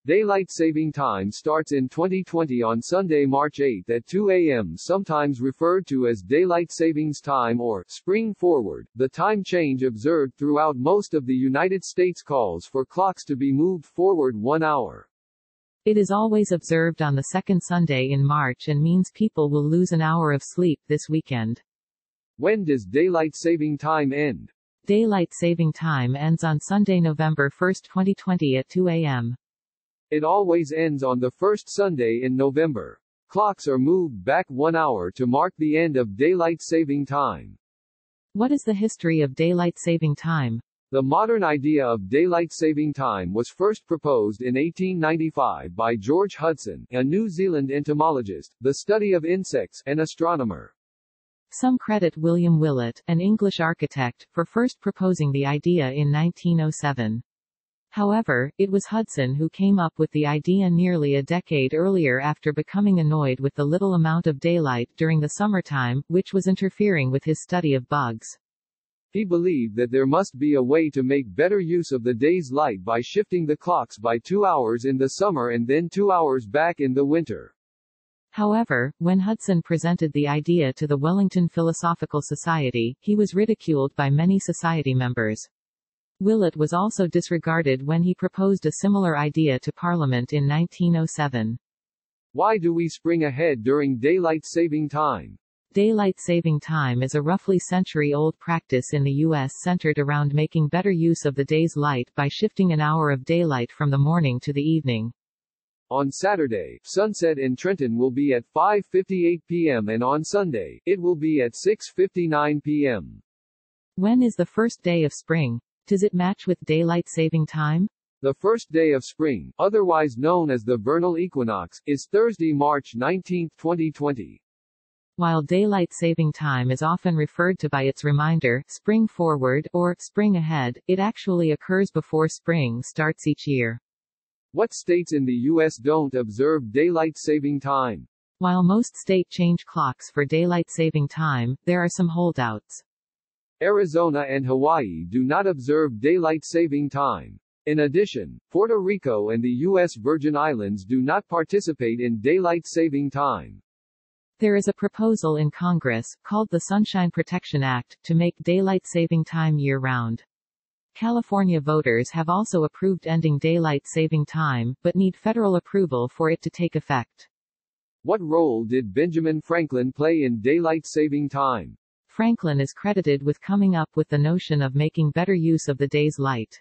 Daylight saving time starts in 2020 on Sunday, March 8 at 2 a.m., sometimes referred to as Daylight Savings Time or Spring Forward. The time change observed throughout most of the United States calls for clocks to be moved forward 1 hour. It is always observed on the second Sunday in March and means people will lose an hour of sleep this weekend. When does Daylight saving time end? Daylight saving time ends on Sunday, November 1, 2020 at 2 a.m. It always ends on the first Sunday in November. Clocks are moved back 1 hour to mark the end of Daylight saving time. What is the history of Daylight saving time? The modern idea of Daylight saving time was first proposed in 1895 by George Hudson, a New Zealand entomologist, the study of insects, and astronomer. Some credit William Willett, an English architect, for first proposing the idea in 1907. However, it was Hudson who came up with the idea nearly a decade earlier after becoming annoyed with the little amount of daylight during the summertime, which was interfering with his study of bugs. He believed that there must be a way to make better use of the day's light by shifting the clocks by 2 hours in the summer and then 2 hours back in the winter. However, when Hudson presented the idea to the Wellington Philosophical Society, he was ridiculed by many society members. Willett was also disregarded when he proposed a similar idea to Parliament in 1907. Why do we spring ahead during Daylight saving time? Daylight saving time is a roughly century-old practice in the U.S. centered around making better use of the day's light by shifting an hour of daylight from the morning to the evening. On Saturday, sunset in Trenton will be at 5:58 p.m. and on Sunday, it will be at 6:59 p.m. When is the first day of spring? Does it match with Daylight saving time? The first day of spring, otherwise known as the vernal equinox, is Thursday, March 19, 2020. While Daylight saving time is often referred to by its reminder, spring forward, or spring ahead, it actually occurs before spring starts each year. What states in the U.S. don't observe Daylight saving time? While most states change clocks for Daylight saving time, there are some holdouts. Arizona and Hawaii do not observe Daylight saving time. In addition, Puerto Rico and the U.S. Virgin Islands do not participate in Daylight saving time. There is a proposal in Congress, called the Sunshine Protection Act, to make Daylight saving time year-round. California voters have also approved ending Daylight saving time, but need federal approval for it to take effect. What role did Benjamin Franklin play in Daylight saving time? Franklin is credited with coming up with the notion of making better use of the day's light.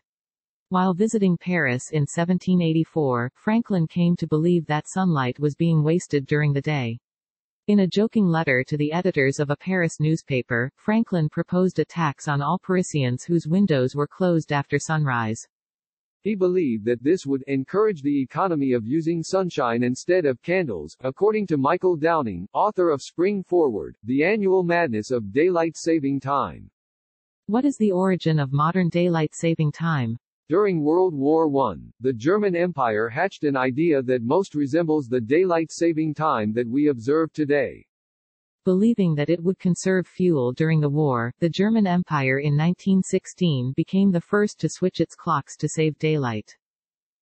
While visiting Paris in 1784, Franklin came to believe that sunlight was being wasted during the day. In a joking letter to the editors of a Paris newspaper, Franklin proposed a tax on all Parisians whose windows were closed after sunrise. He believed that this would encourage the economy of using sunshine instead of candles, according to Michael Downing, author of Spring Forward, The Annual Madness of Daylight Saving Time. What is the origin of modern daylight saving time? During World War I, the German Empire hatched an idea that most resembles the daylight saving time that we observe today. Believing that it would conserve fuel during the war, the German Empire in 1916 became the first to switch its clocks to save daylight.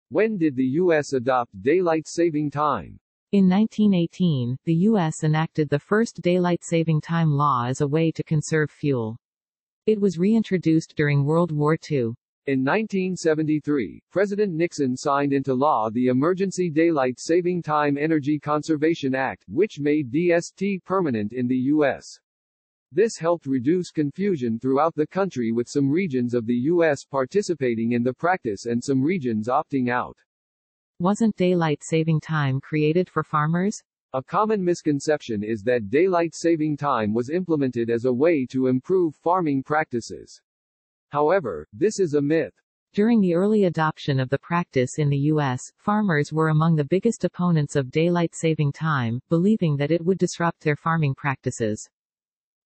When did the U.S. adopt daylight saving time? In 1918, the U.S. enacted the first daylight saving time law as a way to conserve fuel. It was reintroduced during World War II. In 1973, President Nixon signed into law the Emergency Daylight Saving Time Energy Conservation Act, which made DST permanent in the U.S. This helped reduce confusion throughout the country, with some regions of the U.S. participating in the practice and some regions opting out. Wasn't daylight saving time created for farmers? A common misconception is that daylight saving time was implemented as a way to improve farming practices. However, this is a myth. During the early adoption of the practice in the U.S., farmers were among the biggest opponents of daylight saving time, believing that it would disrupt their farming practices.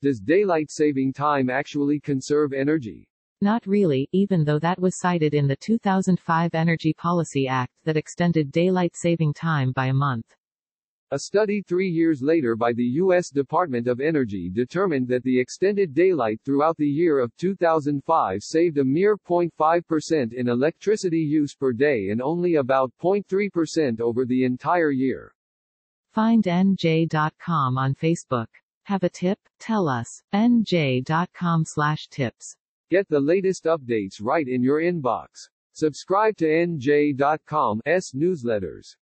Does daylight saving time actually conserve energy? Not really, even though that was cited in the 2005 Energy Policy Act that extended daylight saving time by a month. A study 3 years later by the U.S. Department of Energy determined that the extended daylight throughout the year of 2005 saved a mere 0.5% in electricity use per day and only about 0.3% over the entire year. Find NJ.com on Facebook. Have a tip? Tell us. NJ.com/tips. Get the latest updates right in your inbox. Subscribe to NJ.com's newsletters.